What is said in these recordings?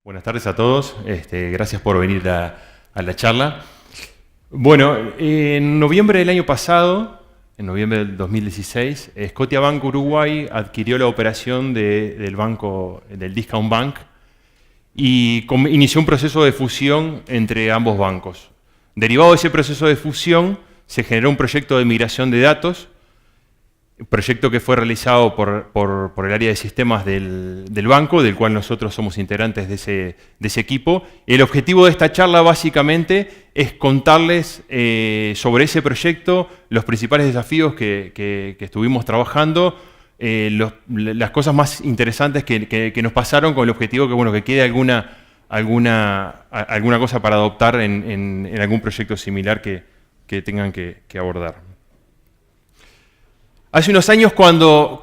Buenas tardes a todos, gracias por venir a la charla. Bueno, en noviembre del año pasado, en noviembre del 2016, Scotiabank Uruguay adquirió la operación del banco, del Discount Bank, y inició un proceso de fusión entre ambos bancos. Derivado de ese proceso de fusión, se generó un proyecto de migración de datos, proyecto que fue realizado por el área de sistemas del banco, del cual nosotros somos integrantes de ese equipo. El objetivo de esta charla básicamente es contarles sobre ese proyecto, los principales desafíos que estuvimos trabajando, las cosas más interesantes que nos pasaron, con el objetivo que quede alguna cosa para adoptar en algún proyecto similar que tengan que abordar. Hace unos años, cuando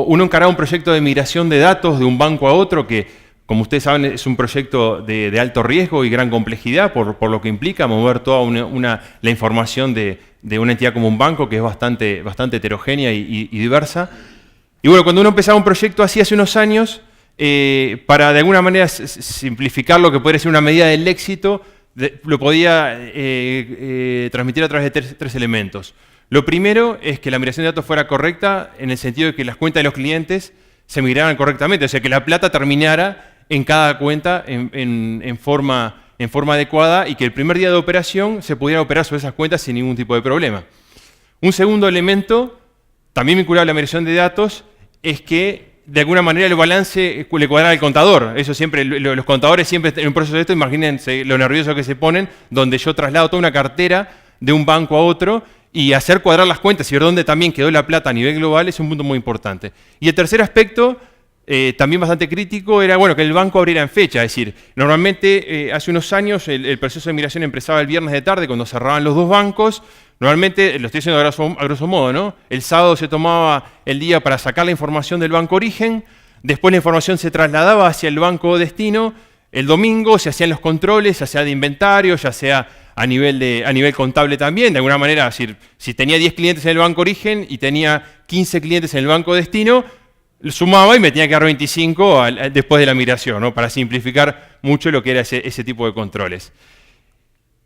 uno encaraba un proyecto de migración de datos de un banco a otro, que, como ustedes saben, es un proyecto de alto riesgo y gran complejidad, por lo que implica mover toda la información de una entidad como un banco, que es bastante heterogénea y diversa. Y bueno, cuando uno empezaba un proyecto así hace unos años, para de alguna manera simplificar lo que podría ser una medida del éxito, lo podía transmitir a través de tres elementos. Lo primero es que la migración de datos fuera correcta, en el sentido de que las cuentas de los clientes se migraran correctamente, o sea, que la plata terminara en cada cuenta en forma adecuada, y que el primer día de operación se pudiera operar sobre esas cuentas sin ningún tipo de problema. Un segundo elemento, también vinculado a la migración de datos, es que de alguna manera el balance le cuadrara al contador. Eso siempre, los contadores siempre en un proceso de esto, imagínense lo nerviosos que se ponen, donde yo traslado toda una cartera de un banco a otro, y hacer cuadrar las cuentas y ver dónde también quedó la plata a nivel global es un punto muy importante. Y el tercer aspecto, también bastante crítico, era que el banco abriera en fecha. Es decir, normalmente hace unos años el proceso de migración empezaba el viernes de tarde, cuando cerraban los dos bancos. Normalmente, lo estoy diciendo a grosso modo, ¿no? El sábado se tomaba el día para sacar la información del banco origen, después la información se trasladaba hacia el banco destino, el domingo se hacían los controles, ya sea de inventario, ya sea a nivel contable también. De alguna manera, si tenía 10 clientes en el banco origen y tenía 15 clientes en el banco destino, sumaba y me tenía que dar 25 después de la migración, ¿no? Para simplificar mucho lo que era ese tipo de controles.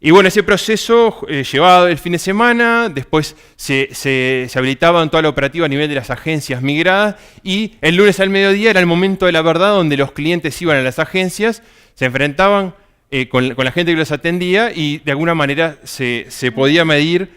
Y bueno, ese proceso llevaba el fin de semana, después se habilitaba en toda la operativa a nivel de las agencias migradas, y el lunes al mediodía era el momento de la verdad, donde los clientes iban a las agencias, se enfrentaban con la gente que los atendía, y de alguna manera se podía medir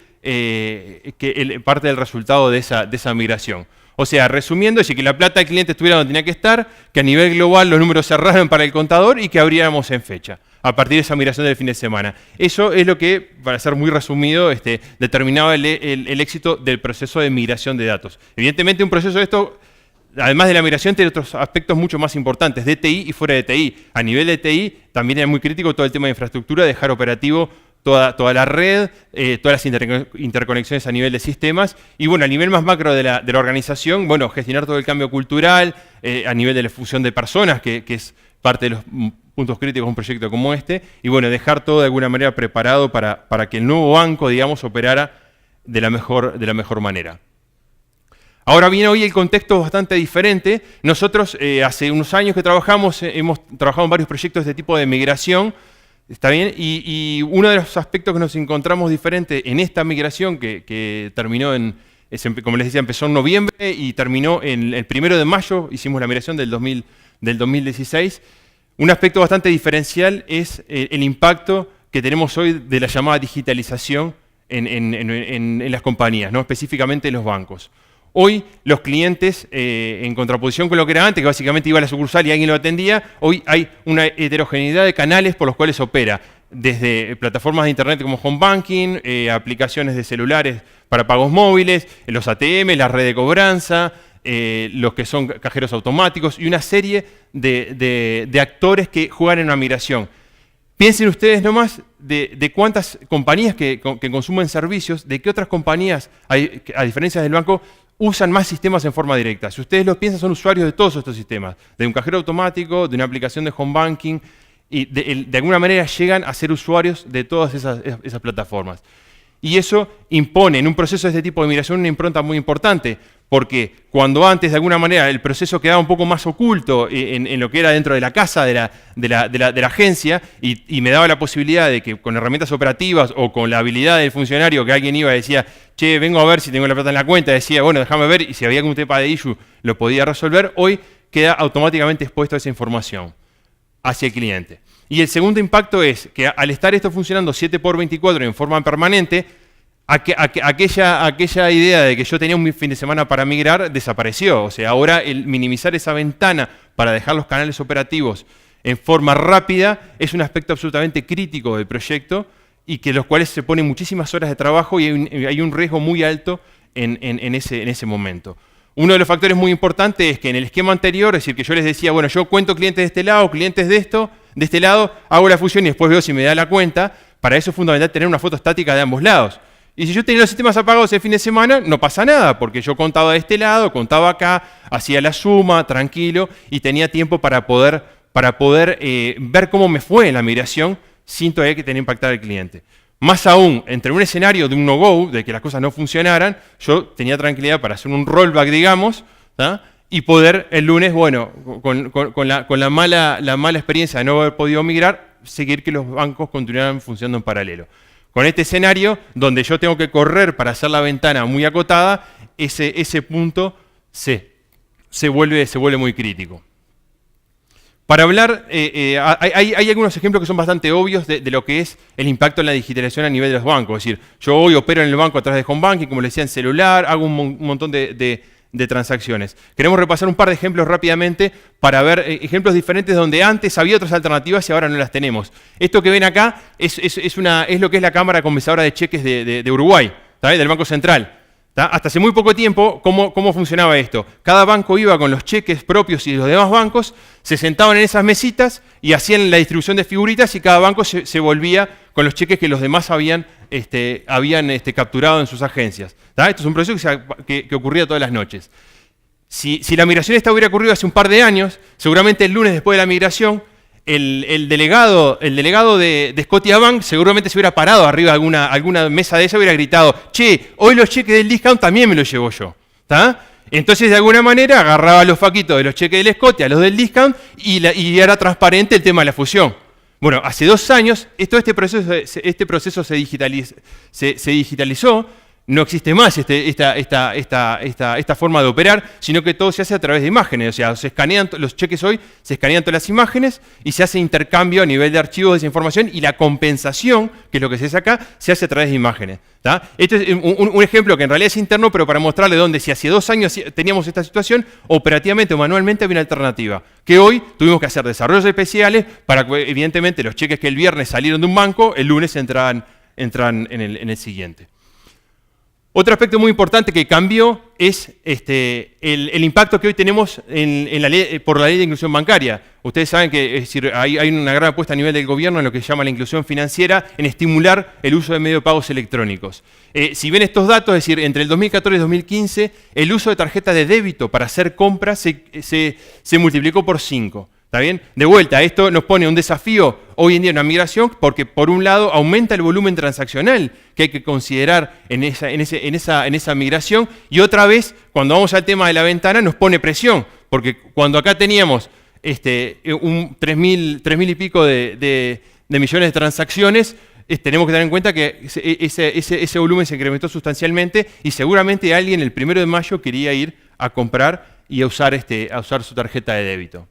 parte del resultado de esa migración. O sea, resumiendo, es que la plata del cliente estuviera donde tenía que estar, que a nivel global los números cerraran para el contador y que abriéramos en fecha, a partir de esa migración del fin de semana. Eso es lo que, para ser muy resumido, determinaba el éxito del proceso de migración de datos. Evidentemente, un proceso de esto, además de la migración, tiene otros aspectos mucho más importantes, de TI y fuera de TI. A nivel de TI también es muy crítico todo el tema de infraestructura, dejar operativo toda la red, todas las interconexiones a nivel de sistemas, y bueno, a nivel más macro de la organización, gestionar todo el cambio cultural, a nivel de la fusión de personas, que es parte de los puntos críticos de un proyecto como este, y bueno, dejar todo de alguna manera preparado para que el nuevo banco, digamos, operara de la mejor manera. Ahora bien, hoy el contexto es bastante diferente. Nosotros hace unos años que hemos trabajado en varios proyectos de este tipo de migración, ¿está bien? Y uno de los aspectos que nos encontramos diferente en esta migración, que terminó como les decía, empezó en noviembre y terminó el 1 de mayo, hicimos la migración del 2016. Un aspecto bastante diferencial es el impacto que tenemos hoy de la llamada digitalización en las compañías, ¿no? Específicamente en los bancos. Hoy los clientes, en contraposición con lo que era antes, que básicamente iba a la sucursal y alguien lo atendía, hoy hay una heterogeneidad de canales por los cuales opera, desde plataformas de internet como home banking, aplicaciones de celulares para pagos móviles, los ATM, la red de cobranza, los que son cajeros automáticos, y una serie de actores que juegan en una migración. Piensen ustedes nomás de cuántas compañías que consumen servicios, de qué otras compañías, a diferencia del banco, usan más sistemas en forma directa. Si ustedes lo piensan, son usuarios de todos estos sistemas, de un cajero automático, de una aplicación de home banking, y de alguna manera llegan a ser usuarios de todas esas plataformas. y eso impone en un proceso de este tipo de migración una impronta muy importante, porque cuando antes de alguna manera el proceso quedaba un poco más oculto en lo que era dentro de la casa de la agencia y me daba la posibilidad de que con herramientas operativas o con la habilidad del funcionario que alguien iba y decía, che, vengo a ver si tengo la plata en la cuenta, decía, bueno, déjame ver, y si había algún tema de issue lo podía resolver, hoy queda automáticamente expuesto a esa información hacia el cliente. Y el segundo impacto es que al estar esto funcionando 7x24 en forma permanente, aquella idea de que yo tenía un fin de semana para migrar desapareció. O sea, ahora el minimizar esa ventana para dejar los canales operativos en forma rápida es un aspecto absolutamente crítico del proyecto y que los cuales se ponen muchísimas horas de trabajo y hay un riesgo muy alto en ese momento. Uno de los factores muy importantes es que en el esquema anterior, es decir, que yo les decía, bueno, yo cuento clientes de este lado, clientes de este lado, hago la fusión y después veo si me da la cuenta. Para eso es fundamental tener una foto estática de ambos lados. Y si yo tenía los sistemas apagados el fin de semana, no pasa nada, porque yo contaba de este lado, contaba acá, hacía la suma, tranquilo, y tenía tiempo para poder ver cómo me fue en la migración sin todavía que tener impactar al cliente. Más aún, entre un escenario de un no-go, de que las cosas no funcionaran, yo tenía tranquilidad para hacer un rollback, digamos, ¿tá? Y poder el lunes, bueno, con la mala experiencia de no haber podido migrar, seguir que los bancos continuaran funcionando en paralelo. Con este escenario, donde yo tengo que correr para hacer la ventana muy acotada, ese punto se vuelve muy crítico. Para hablar, hay algunos ejemplos que son bastante obvios de lo que es el impacto en la digitalización a nivel de los bancos. Es decir, yo hoy opero en el banco a través de home banking, como les decía, en celular, hago un montón de transacciones. Queremos repasar un par de ejemplos rápidamente para ver ejemplos diferentes donde antes había otras alternativas y ahora no las tenemos. Esto que ven acá es lo que es la cámara compensadora de cheques de Uruguay, ¿tá? Del Banco Central. ¿Tá? Hasta hace muy poco tiempo, ¿cómo funcionaba esto? Cada banco iba con los cheques propios y de los demás bancos, se sentaban en esas mesitas y hacían la distribución de figuritas y cada banco se volvía con los cheques que los demás habían capturado en sus agencias. ¿Tá? Esto es un proceso que ocurría todas las noches. Si la migración esta hubiera ocurrido hace un par de años, seguramente el lunes después de la migración, el delegado de Scotiabank seguramente se hubiera parado arriba de alguna mesa de esa y hubiera gritado, che, hoy los cheques del discount también me los llevo yo. ¿Tá? Entonces, de alguna manera, agarraba los faquitos de los cheques del Scotia a los del discount y era transparente el tema de la fusión. Bueno, hace 2 años todo este proceso se digitalizó. No existe más esta forma de operar, sino que todo se hace a través de imágenes. O sea, los cheques hoy se escanean todas las imágenes y se hace intercambio a nivel de archivos de esa información y la compensación, que es lo que se hace acá, se hace a través de imágenes. ¿Tá? Este es un ejemplo que en realidad es interno, pero para mostrarle dónde si hace 2 años teníamos esta situación, operativamente o manualmente había una alternativa. Que hoy tuvimos que hacer desarrollos especiales para que, evidentemente, los cheques que el viernes salieron de un banco, el lunes entran en el siguiente. Otro aspecto muy importante que cambió es el impacto que hoy tenemos por la ley de inclusión bancaria. Ustedes saben que es decir, hay una gran apuesta a nivel del gobierno en lo que se llama la inclusión financiera, en estimular el uso de medios de pagos electrónicos. Si ven estos datos, es decir, entre el 2014 y 2015, el uso de tarjeta de débito para hacer compras se multiplicó por 5. ¿Está bien? De vuelta, esto nos pone un desafío hoy en día en la migración porque, por un lado, aumenta el volumen transaccional que hay que considerar en esa migración y otra vez, cuando vamos al tema de la ventana, nos pone presión, porque cuando acá teníamos 3.000 y pico de millones de transacciones, tenemos que tener en cuenta que ese volumen se incrementó sustancialmente y seguramente alguien el 1 de mayo quería ir a comprar y a usar su tarjeta de débito.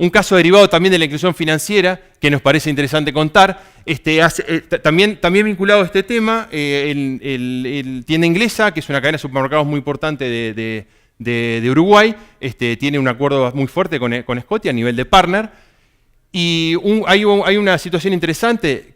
Un caso derivado también de la inclusión financiera, que nos parece interesante contar, también vinculado a este tema, el Tienda Inglesa, que es una cadena de supermercados muy importante de Uruguay, tiene un acuerdo muy fuerte con Scotia a nivel de partner, y hay una situación interesante,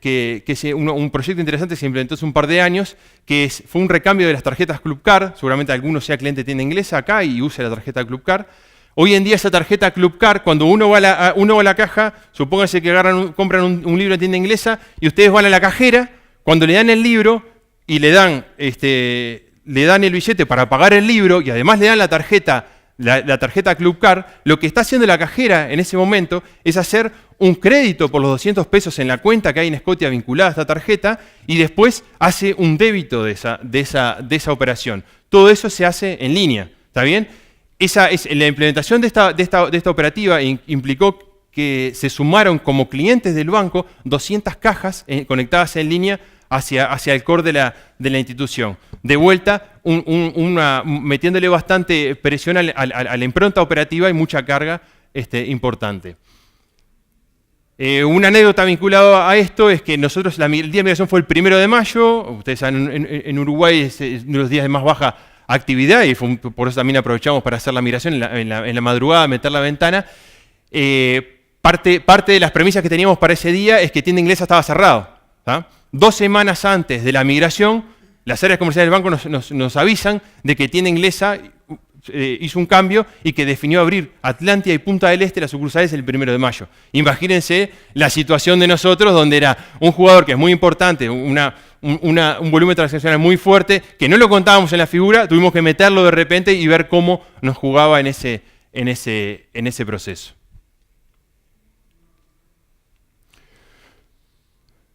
un proyecto interesante que se implementó hace un par de años, que fue un recambio de las tarjetas Club Card, seguramente alguno sea cliente de Tienda Inglesa acá y use la tarjeta Club Card. Hoy en día esa tarjeta Club Card, cuando uno va a la caja, supónganse que compran un libro en Tienda Inglesa y ustedes van a la cajera, cuando le dan el libro y le dan el billete para pagar el libro y además le dan la tarjeta Club Card, lo que está haciendo la cajera en ese momento es hacer un crédito por los 200 pesos en la cuenta que hay en Scotia vinculada a esta tarjeta y después hace un débito de esa operación. Todo eso se hace en línea, ¿está bien? La implementación de esta operativa implicó que se sumaron como clientes del banco 200 cajas conectadas en línea hacia el core de la institución. De vuelta, metiéndole bastante presión a la impronta operativa y mucha carga importante. Una anécdota vinculada a esto es que nosotros, el día de migración fue el 1 de mayo, ustedes saben, en Uruguay es uno de los días de más baja actividad y por eso también aprovechamos para hacer la migración en la madrugada, meter la ventana. Parte de las premisas que teníamos para ese día es que tienda inglesa estaba cerrado. ¿Tá? 2 semanas antes de la migración, las áreas comerciales del banco nos avisan de que tienda inglesa hizo un cambio y que definió abrir Atlántida y Punta del Este las sucursales el 1 de mayo. Imagínense la situación de nosotros, donde era un jugador que es muy importante, un volumen transaccional muy fuerte, que no lo contábamos en la figura, tuvimos que meterlo de repente y ver cómo nos jugaba en ese proceso.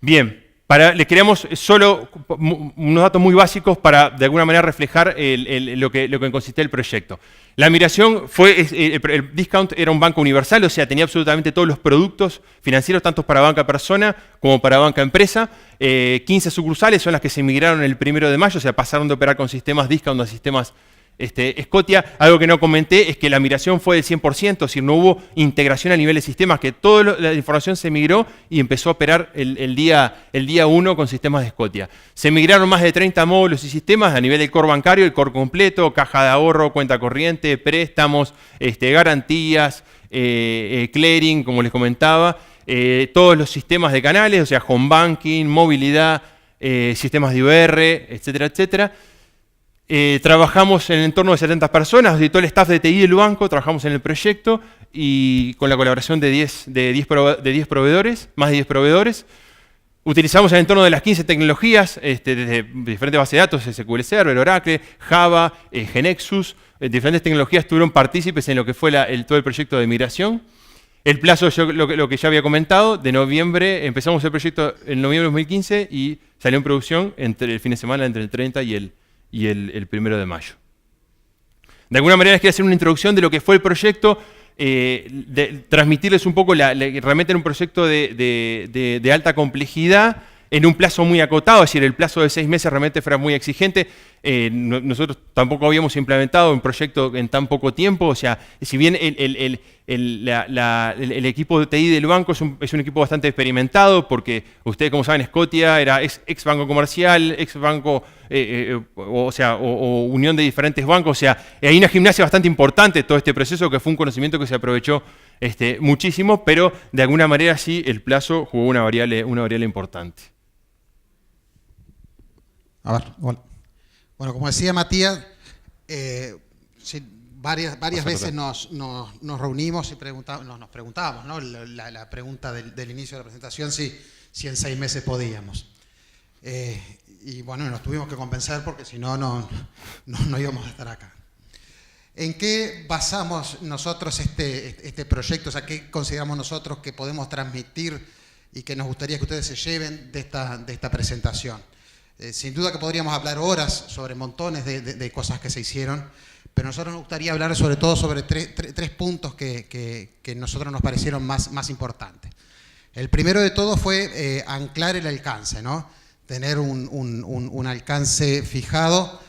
Bien. Les queríamos solo unos datos muy básicos para, de alguna manera, reflejar lo que consistía el proyecto. La migración el Discount era un banco universal, o sea, tenía absolutamente todos los productos financieros, tanto para banca persona como para banca empresa. 15 sucursales son las que se migraron el 1 de mayo, o sea, pasaron de operar con sistemas Discount a sistemas Scotia. Algo que no comenté es que la migración fue del 100%, es decir, no hubo integración a nivel de sistemas, que toda la información se migró y empezó a operar el día 1 con sistemas de Scotia. Se migraron más de 30 módulos y sistemas a nivel del core bancario, el core completo, caja de ahorro, cuenta corriente, préstamos, garantías, clearing, como les comentaba, todos los sistemas de canales, o sea, home banking, movilidad, sistemas de IBR, etcétera, etcétera. Trabajamos en el entorno de 70 personas, de todo el staff de TI del banco, trabajamos en el proyecto y con la colaboración de 10 proveedores, más de 10 proveedores. Utilizamos el entorno de las 15 tecnologías, desde diferentes bases de datos, SQL Server, Oracle, Java, GeneXus, diferentes tecnologías estuvieron partícipes en lo que fue todo el proyecto de migración. El plazo, lo que ya había comentado, de noviembre, empezamos el proyecto en noviembre de 2015 y salió en producción entre el fin de semana, entre el 30 y el 1 de mayo. De alguna manera les quería hacer una introducción de lo que fue el proyecto, transmitirles un poco, realmente era un proyecto de alta complejidad, en un plazo muy acotado, es decir, el plazo de 6 meses realmente fue muy exigente. Nosotros tampoco habíamos implementado un proyecto en tan poco tiempo, o sea, si bien el equipo de TI del banco es un equipo bastante experimentado, porque ustedes, como saben, Scotia era ex banco comercial, ex banco, o unión de diferentes bancos, o sea, hay una gimnasia bastante importante todo este proceso, que fue un conocimiento que se aprovechó muchísimo, pero de alguna manera sí el plazo jugó una variable importante. A ver, bueno, como decía Matías, sí, varias veces nos reunimos y nos preguntábamos, ¿no? La pregunta del inicio de la presentación, si en 6 meses podíamos. Y bueno, nos tuvimos que convencer porque si no, no íbamos a estar acá. ¿En qué basamos nosotros este proyecto? O sea, ¿qué consideramos nosotros que podemos transmitir y que nos gustaría que ustedes se lleven de esta presentación? Sin duda que podríamos hablar horas sobre montones de cosas que se hicieron, pero a nosotros nos gustaría hablar sobre todo sobre tres puntos que a nosotros nos parecieron más importantes. El primero de todo fue anclar el alcance, ¿no? Tener un alcance fijado.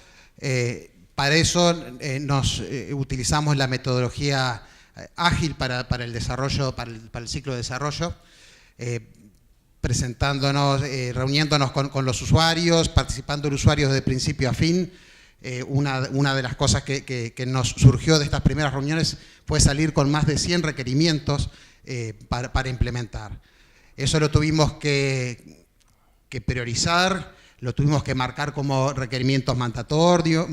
Para eso utilizamos la metodología ágil para el desarrollo, para el ciclo de desarrollo, presentándonos, reuniéndonos con los usuarios, participando el usuario desde principio a fin. Una de las cosas que nos surgió de estas primeras reuniones fue salir con más de 100 requerimientos para implementar. Eso lo tuvimos que priorizar, lo tuvimos que marcar como requerimientos mandatorios,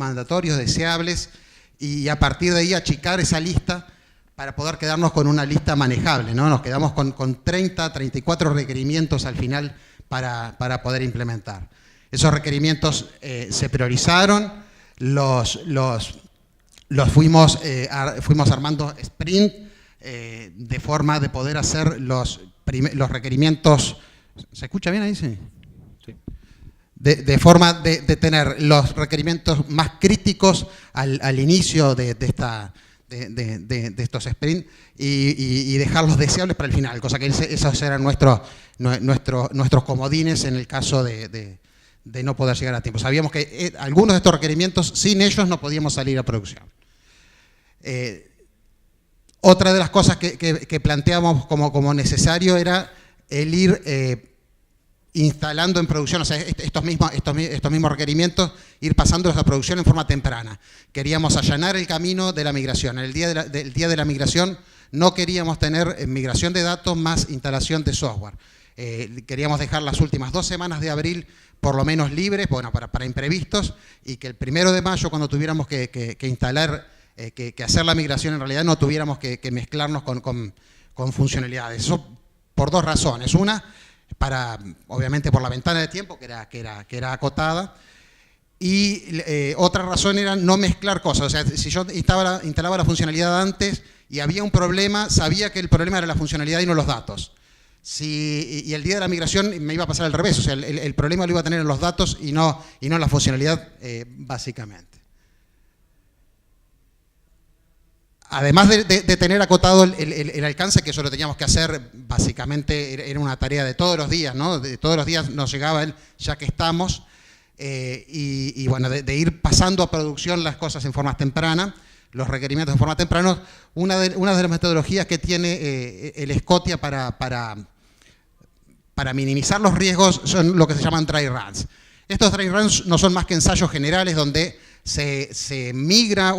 deseables, y a partir de ahí achicar esa lista para poder quedarnos con una lista manejable, ¿no? Nos quedamos con 34 requerimientos al final para poder implementar. Esos requerimientos se priorizaron, los fuimos armando sprint de forma de poder hacer los requerimientos... ¿Se escucha bien ahí? Sí. Sí. De forma de tener los requerimientos más críticos al inicio de estos sprints y dejarlos deseables para el final, cosa que esos eran nuestros comodines en el caso de no poder llegar a tiempo. Sabíamos que algunos de estos requerimientos, sin ellos no podíamos salir a producción. Otra de las cosas que planteábamos como necesario era el ir instalando en producción, o sea, estos mismos requerimientos, ir pasándolos a producción en forma temprana. Queríamos allanar el camino de la migración. El día de la migración no queríamos tener migración de datos más instalación de software. Queríamos dejar las últimas 2 semanas de abril por lo menos libres, bueno, para imprevistos, y que el 1 de mayo, cuando tuviéramos que instalar, que hacer la migración, en realidad no tuviéramos que mezclarnos con funcionalidades. Eso por 2 razones. Una, obviamente por la ventana de tiempo, que era acotada, y otra razón era no mezclar cosas. O sea, si yo instalaba la funcionalidad antes y había un problema, sabía que el problema era la funcionalidad y no los datos. Y el día de la migración me iba a pasar al revés, o sea, el problema lo iba a tener en los datos y no en la funcionalidad, básicamente. Además de tener acotado el alcance, que eso lo teníamos que hacer, básicamente era una tarea de todos los días, ¿no? De todos los días nos llegaba el ya que estamos, y bueno, de ir pasando a producción las cosas en forma temprana, los requerimientos en forma temprana. Una de las metodologías que tiene el Scotia para minimizar los riesgos son lo que se llaman dry runs. Estos dry runs no son más que ensayos generales donde se migran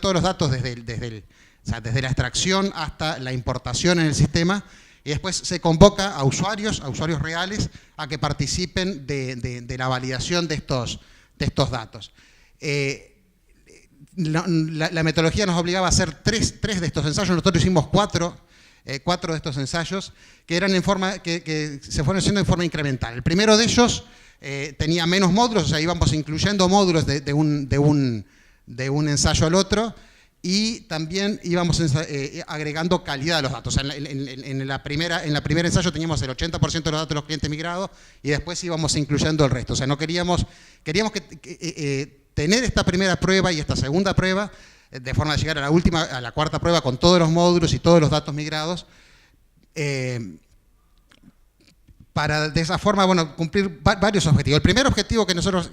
todos los datos desde la extracción hasta la importación en el sistema, y después se convoca a usuarios reales a que participen de la validación de estos datos. La metodología nos obligaba a hacer tres de estos ensayos. Nosotros hicimos cuatro de estos ensayos que se fueron haciendo en forma incremental. El primero de ellos tenía menos módulos, o sea, íbamos incluyendo módulos de un ensayo al otro, y también íbamos agregando calidad de los datos. O sea, en la primera ensayo teníamos el 80% de los datos de los clientes migrados y después íbamos incluyendo el resto. O sea, queríamos tener esta primera prueba y esta segunda prueba de forma de llegar a la cuarta prueba con todos los módulos y todos los datos migrados, para de esa forma, bueno, cumplir varios objetivos. El primer objetivo que nosotros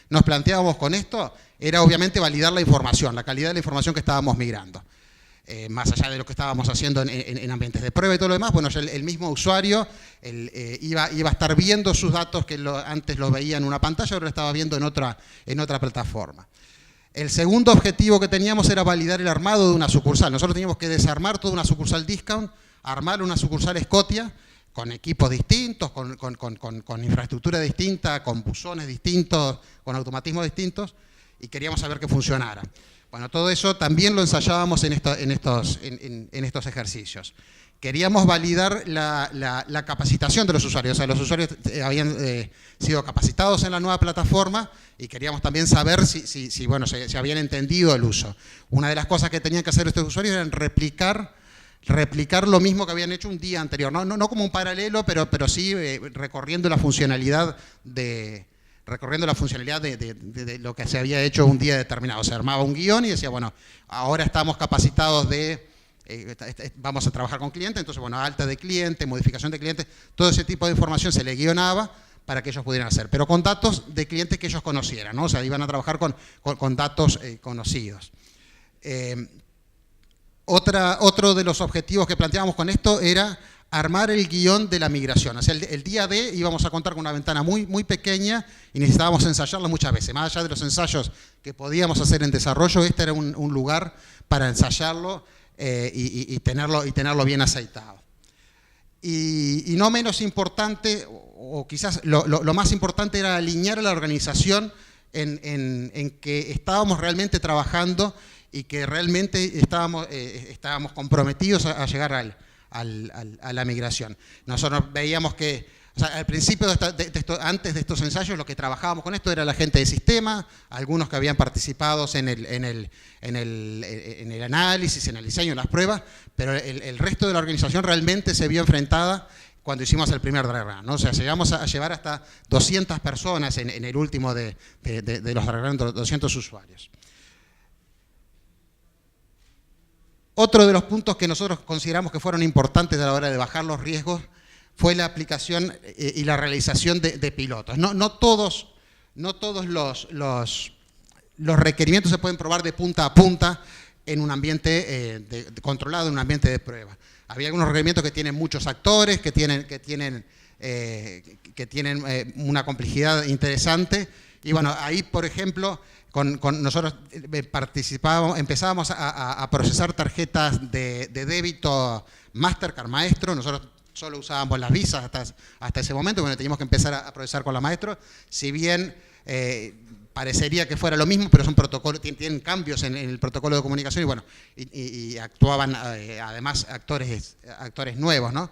nos planteábamos con esto era obviamente validar la información, la calidad de la información que estábamos migrando. Más allá de lo que estábamos haciendo en ambientes de prueba y todo lo demás, bueno, el mismo usuario iba a estar viendo sus datos que antes los veía en una pantalla, ahora lo estaba viendo en otra plataforma. El segundo objetivo que teníamos era validar el armado de una sucursal. Nosotros teníamos que desarmar toda una sucursal Discount, armar una sucursal Scotia, con equipos distintos, con infraestructura distinta, con buzones distintos, con automatismos distintos, y queríamos saber que funcionara. Bueno, todo eso también lo ensayábamos en estos ejercicios. Queríamos validar la capacitación de los usuarios. O sea, los usuarios habían sido capacitados en la nueva plataforma y queríamos también saber si habían entendido el uso. Una de las cosas que tenían que hacer estos usuarios era replicar lo mismo que habían hecho un día anterior. No como un paralelo, pero sí recorriendo la funcionalidad de lo que se había hecho un día determinado. Se armaba un guión y decía, bueno, ahora estamos capacitados vamos a trabajar con clientes, entonces, bueno, alta de cliente, modificación de cliente, todo ese tipo de información se le guionaba para que ellos pudieran hacer, pero con datos de clientes que ellos conocieran, ¿no? O sea, iban a trabajar con datos conocidos. Otro de los objetivos que planteábamos con esto era armar el guión de la migración. O sea, el día D íbamos a contar con una ventana muy, muy pequeña y necesitábamos ensayarla muchas veces. Más allá de los ensayos que podíamos hacer en desarrollo, este era un lugar para ensayarlo y tenerlo bien aceitado. Y no menos importante, o quizás lo más importante, era alinear a la organización en que estábamos realmente trabajando y que realmente estábamos comprometidos a llegar a la migración. Nosotros veíamos que O sea, al principio, antes de estos ensayos, lo que trabajábamos con esto era la gente de sistema, algunos que habían participado en el análisis, en el diseño, en las pruebas, pero el resto de la organización realmente se vio enfrentada cuando hicimos el primer dry run, ¿no? O sea, llegamos a llevar hasta 200 personas en el último de los dry run, 200 usuarios. Otro de los puntos que nosotros consideramos que fueron importantes a la hora de bajar los riesgos fue la aplicación y la realización de pilotos. No todos los requerimientos se pueden probar de punta a punta en un ambiente controlado, en un ambiente de prueba. Había algunos requerimientos que tienen muchos actores, que tienen una complejidad interesante. Y bueno, ahí, por ejemplo, nosotros empezábamos a procesar tarjetas de débito Mastercard Maestro. Nosotros solo usábamos las visas hasta ese momento, cuando teníamos que empezar a procesar con la Maestro. Si bien parecería que fuera lo mismo, pero son protocolos, tienen cambios en el protocolo de comunicación y bueno, y actuaban además actores nuevos, ¿no?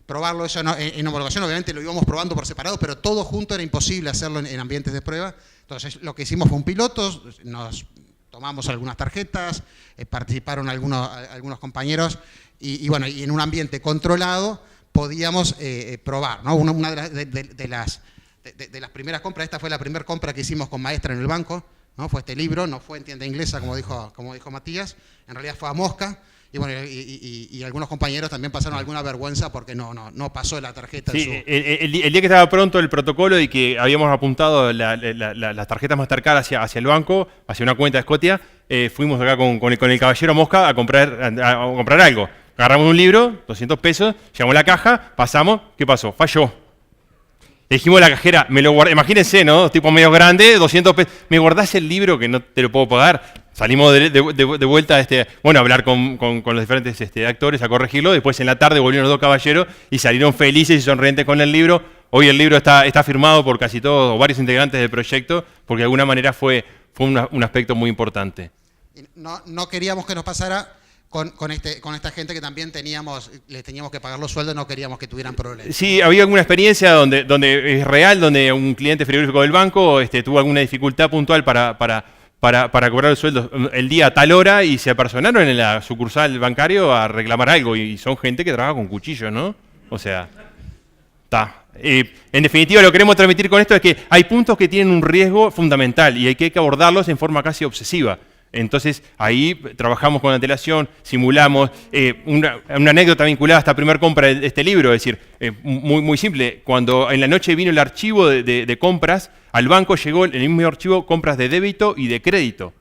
Probarlo eso en homologación, obviamente lo íbamos probando por separado, pero todo junto era imposible hacerlo en ambientes de prueba. Entonces lo que hicimos fue un piloto, nos tomamos algunas tarjetas, participaron algunos compañeros y bueno, y en un ambiente controlado podíamos probar, ¿no? Una de las primeras compras, esta fue la primera compra que hicimos con Maestra en el banco, ¿no? Fue este libro, no fue en tienda inglesa como dijo Matías, en realidad fue a Mosca. Y bueno, y algunos compañeros también pasaron alguna vergüenza porque no pasó la tarjeta. Sí, el día que estaba pronto el protocolo y que habíamos apuntado las tarjetas Mastercard hacia el banco, hacia una cuenta de Scotia, fuimos acá con el caballero Mosca a comprar algo. Agarramos un libro, 200 pesos, llevamos la caja, pasamos, ¿qué pasó? Falló. Le dijimos a la cajera, me lo guardé, imagínense, ¿no? Tipo medio grande, 200 pesos, ¿me guardás el libro que no te lo puedo pagar? Salimos de vuelta a hablar con los diferentes actores, a corregirlo. Después en la tarde volvieron los dos caballeros y salieron felices y sonrientes con el libro. Hoy el libro está firmado por casi todos o varios integrantes del proyecto porque de alguna manera fue un aspecto muy importante. No queríamos que nos pasara con esta gente que también les teníamos que pagar los sueldos, no queríamos que tuvieran problemas. Sí, había alguna experiencia donde es real, donde un cliente frigorífico del banco tuvo alguna dificultad puntual para cobrar el sueldo el día a tal hora y se apersonaron en la sucursal bancario a reclamar algo y son gente que trabaja con cuchillos, ¿no? O sea, está. En definitiva, lo que queremos transmitir con esto es que hay puntos que tienen un riesgo fundamental y hay que abordarlos en forma casi obsesiva. Entonces, ahí trabajamos con antelación, simulamos una anécdota vinculada a esta primera compra de este libro, es decir, muy simple. Cuando en la noche vino el archivo de compras, al banco llegó en el mismo archivo compras de débito y de crédito.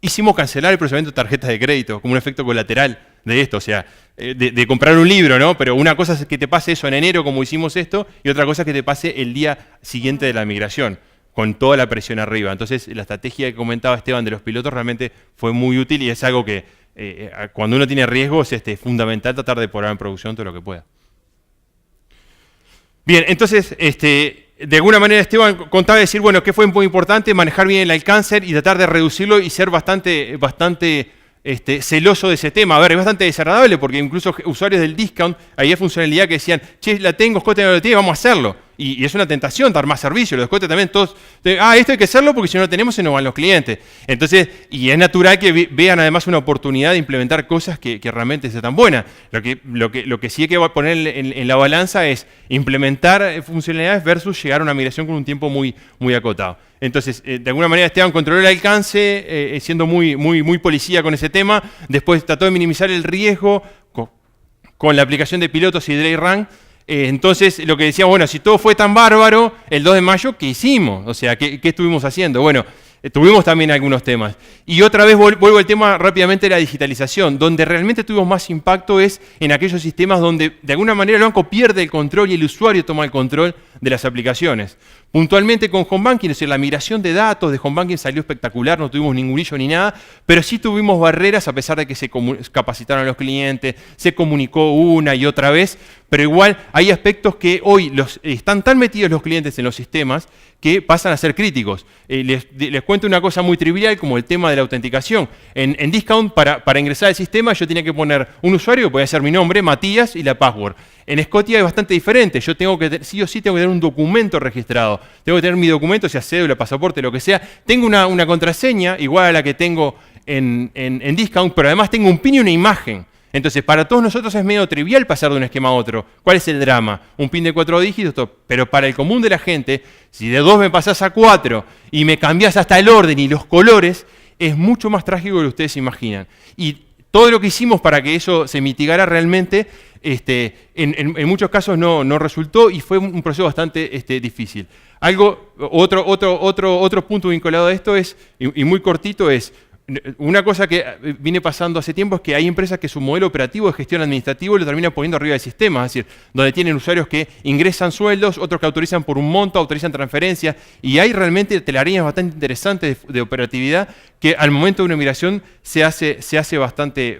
Hicimos cancelar el procesamiento de tarjetas de crédito como un efecto colateral de esto, o sea, de comprar un libro, ¿no? Pero una cosa es que te pase eso en enero, como hicimos esto, y otra cosa es que te pase el día siguiente de la migración, con toda la presión arriba. Entonces, la estrategia que comentaba Esteban de los pilotos realmente fue muy útil y es algo que cuando uno tiene riesgos es fundamental tratar de poner en producción todo lo que pueda. Bien, entonces, de alguna manera Esteban contaba decir, bueno, que fue muy importante manejar bien el alcance y tratar de reducirlo y ser bastante celoso de ese tema. A ver, es bastante desagradable porque incluso usuarios del discount, había funcionalidad que decían, che, la tengo, Scotia no lo tiene, vamos a hacerlo. Y es una tentación dar más servicio. Los Scotia también todos, esto hay que hacerlo porque si no lo tenemos se nos van los clientes. Entonces, y es natural que vean además una oportunidad de implementar cosas que realmente sean tan buenas. Lo que sí hay que poner en la balanza es implementar funcionalidades versus llegar a una migración con un tiempo muy acotado. Entonces, de alguna manera Esteban controló el alcance, siendo muy policía con ese tema. Después trató de minimizar el riesgo con la aplicación de pilotos y dry run. Entonces, lo que decíamos, bueno, si todo fue tan bárbaro, el 2 de mayo, ¿qué hicimos? O sea, ¿qué estuvimos haciendo? Bueno, tuvimos también algunos temas. Y otra vez vuelvo al tema rápidamente de la digitalización. Donde realmente tuvimos más impacto es en aquellos sistemas donde de alguna manera el banco pierde el control y el usuario toma el control de las aplicaciones. puntualmente con home banking, es decir, la migración de datos de home banking salió espectacular, no tuvimos ningún brillo ni nada, pero sí tuvimos barreras a pesar de que se capacitaron a los clientes, se comunicó una y otra vez, pero igual hay aspectos que hoy están tan metidos los clientes en los sistemas que pasan a ser críticos. Les cuento una cosa muy trivial como el tema de la autenticación. En Discount, para ingresar al sistema, yo tenía que poner un usuario, que podía ser mi nombre, Matías, y la password. En Scotia es bastante diferente. Yo tengo que, sí o sí, tengo que tener un documento registrado. Tengo que tener mi documento, sea cédula, pasaporte, lo que sea. Tengo una contraseña igual a la que tengo en Discount, pero además tengo un PIN y una imagen. Entonces, para todos nosotros es medio trivial pasar de un esquema a otro. ¿Cuál es el drama? Un PIN de 4 dígitos, pero para el común de la gente, si de 2 me pasás a 4 y me cambiás hasta el orden y los colores, es mucho más trágico de lo que ustedes imaginan. Y todo lo que hicimos para que eso se mitigara realmente, en muchos casos no resultó y fue un proceso bastante difícil. Otro punto vinculado a esto es, y muy cortito, es una cosa que viene pasando hace tiempo es que hay empresas que su modelo operativo de gestión administrativo lo terminan poniendo arriba del sistema, es decir, donde tienen usuarios que ingresan sueldos, otros que autorizan por un monto, autorizan transferencias, y hay realmente telarañas bastante interesantes de operatividad que al momento de una migración se hace bastante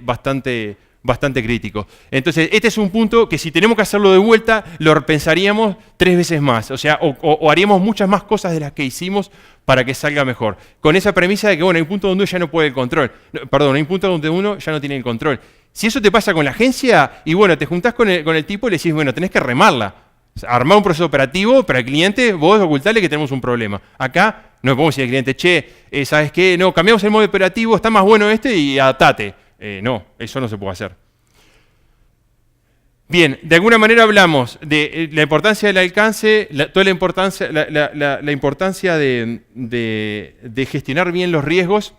crítico. Entonces, este es un punto que si tenemos que hacerlo de vuelta, lo pensaríamos 3 veces más, o sea, o haríamos muchas más cosas de las que hicimos para que salga mejor. Con esa premisa de que, bueno, hay un punto donde uno ya no puede el control. Hay un punto donde uno ya no tiene el control. Si eso te pasa con la agencia, y bueno, te juntás con el tipo y le decís, bueno, tenés que remarla. O sea, armar un proceso operativo para el cliente, vos ocultarle que tenemos un problema. Acá no le podemos decir al cliente, che, ¿sabes qué? No, cambiamos el modo operativo, está más bueno y adaptate. No, eso no se puede hacer. Bien, de alguna manera hablamos de la importancia del alcance, toda la importancia de gestionar bien los riesgos.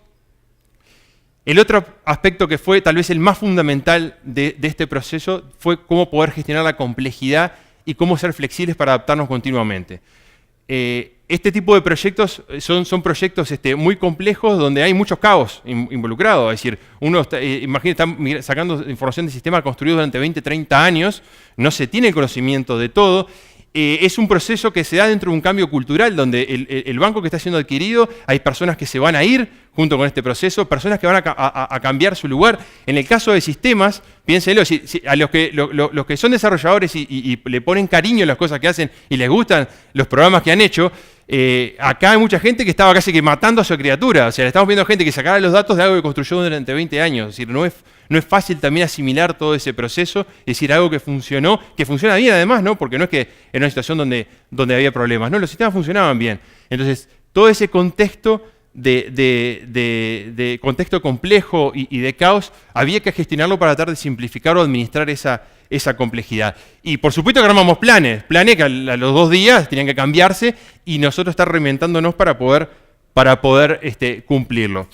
El otro aspecto que fue tal vez el más fundamental de este proceso fue cómo poder gestionar la complejidad y cómo ser flexibles para adaptarnos continuamente. Este tipo de proyectos son proyectos muy complejos donde hay muchos caos involucrados. Es decir, uno está sacando información de sistemas construidos durante 20, 30 años, no se tiene el conocimiento de todo. Es un proceso que se da dentro de un cambio cultural donde el banco que está siendo adquirido, hay personas que se van a ir junto con este proceso, personas que van a cambiar su lugar. En el caso de sistemas, piénsenlo, a los que son desarrolladores y le ponen cariño a las cosas que hacen y les gustan los programas que han hecho, acá hay mucha gente que estaba casi que matando a su criatura. O sea, le estamos viendo gente que sacaba los datos de algo que construyó durante 20 años. Es decir, no es fácil también asimilar todo ese proceso, es decir, algo que funciona bien además, ¿no? Porque no es que en una situación donde había problemas, no, los sistemas funcionaban bien. Entonces, todo ese contexto de contexto complejo y de caos, había que gestionarlo para tratar de simplificar o administrar esa complejidad. Y por supuesto que armamos planes que a los 2 días tenían que cambiarse y nosotros estar reinventándonos para poder cumplirlo.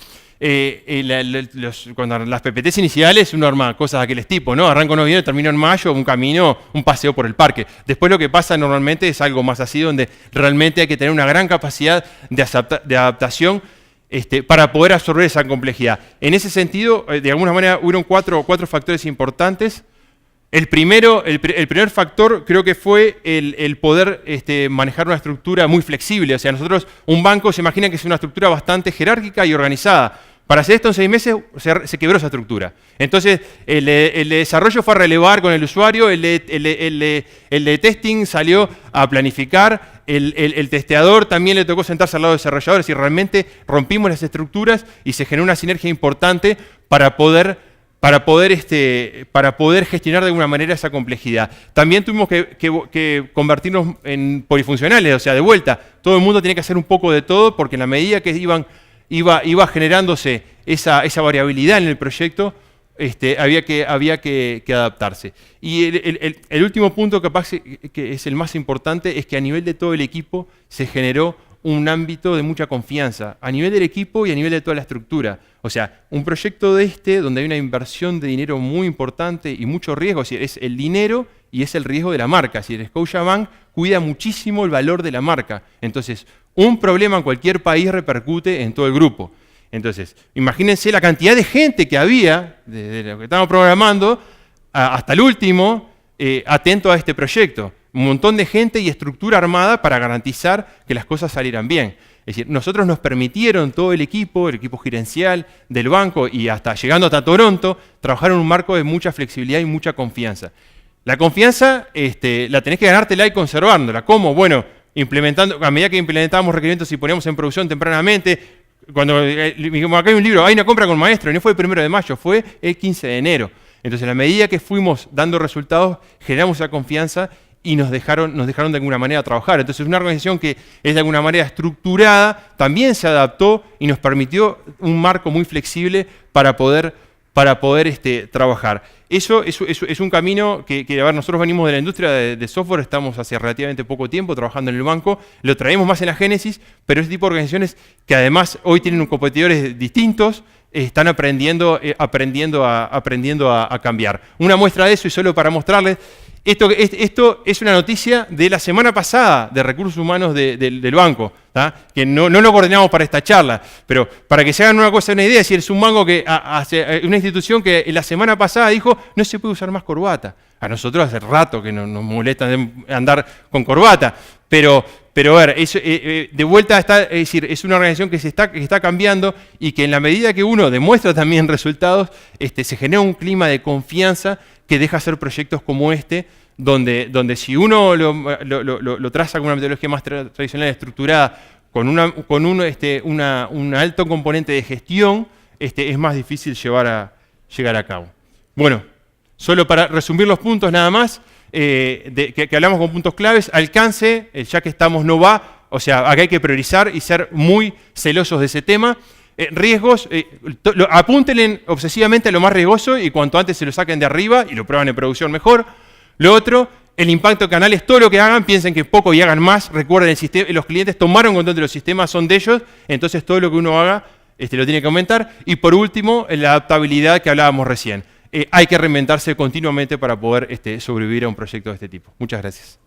Cuando las PPTs iniciales uno arma cosas de aquel tipo, ¿no? Arranco en noviembre, termino en mayo, un camino, un paseo por el parque. Después lo que pasa normalmente es algo más así, donde realmente hay que tener una gran capacidad de adaptación para poder absorber esa complejidad. En ese sentido, de alguna manera, hubo cuatro factores importantes. El primer factor creo que fue el poder manejar una estructura muy flexible. O sea, nosotros, un banco se imagina que es una estructura bastante jerárquica y organizada. Para hacer esto en 6 meses se quebró esa estructura. Entonces, el de desarrollo fue a relevar con el usuario, el de testing salió a planificar, el testeador también le tocó sentarse al lado de desarrolladores y realmente rompimos las estructuras y se generó una sinergia importante para poder gestionar de alguna manera esa complejidad. También tuvimos que convertirnos en polifuncionales, o sea, de vuelta, todo el mundo tenía que hacer un poco de todo porque en la medida que iba generándose esa variabilidad en el proyecto, había que adaptarse. Y el último punto capaz que es el más importante es que a nivel de todo el equipo se generó un ámbito de mucha confianza, a nivel del equipo y a nivel de toda la estructura. O sea, un proyecto donde hay una inversión de dinero muy importante y mucho riesgo, es decir, es el dinero y es el riesgo de la marca. Es decir, Scotiabank cuida muchísimo el valor de la marca. Entonces, un problema en cualquier país repercute en todo el grupo. Entonces, imagínense la cantidad de gente que había, desde lo que estábamos programando, hasta el último, atento a este proyecto. un montón de gente y estructura armada para garantizar que las cosas salieran bien. Es decir, nosotros nos permitieron todo el equipo gerencial del banco y llegando hasta Toronto, trabajar en un marco de mucha flexibilidad y mucha confianza. La confianza la tenés que ganártela y conservándola. ¿Cómo? Bueno, a medida que implementábamos requerimientos y poníamos en producción tempranamente, cuando dijimos, acá hay un libro, hay una compra con maestro, y no fue el 1 de mayo, fue el 15 de enero. Entonces, a la medida que fuimos dando resultados, generamos esa confianza y nos dejaron de alguna manera trabajar. Entonces, una organización que es de alguna manera estructurada, también se adaptó y nos permitió un marco muy flexible para poder trabajar. Eso es un camino que a ver, nosotros venimos de la industria de software, estamos hace relativamente poco tiempo trabajando en el banco, lo traemos más en la génesis, pero ese tipo de organizaciones que además hoy tienen competidores distintos, están aprendiendo a cambiar. Una muestra de eso, y solo para mostrarles, esto es una noticia de la semana pasada de recursos humanos del banco, ¿tá? Que no lo coordinamos para esta charla, pero para que se hagan una idea, si es un banco una institución que la semana pasada dijo no se puede usar más corbata. A nosotros hace rato que nos molesta andar con corbata, pero a ver, de vuelta es decir, es una organización que está cambiando y que en la medida que uno demuestra también resultados, se genera un clima de confianza que deja hacer proyectos como donde si uno lo traza con una metodología más tradicional, estructurada, con un alto componente de gestión, es más difícil llegar a cabo. Bueno, solo para resumir los puntos nada más, que hablamos con puntos claves, alcance, ya que estamos no va, o sea, acá hay que priorizar y ser muy celosos de ese tema. Riesgos, apúntenle obsesivamente a lo más riesgoso y cuanto antes se lo saquen de arriba y lo prueban en producción mejor. Lo otro, el impacto canal es todo lo que hagan, piensen que poco y hagan más. Recuerden, los clientes tomaron control de los sistemas, son de ellos, entonces todo lo que uno haga lo tiene que aumentar. Y por último, la adaptabilidad que hablábamos recién. Hay que reinventarse continuamente para poder sobrevivir a un proyecto de este tipo. Muchas gracias.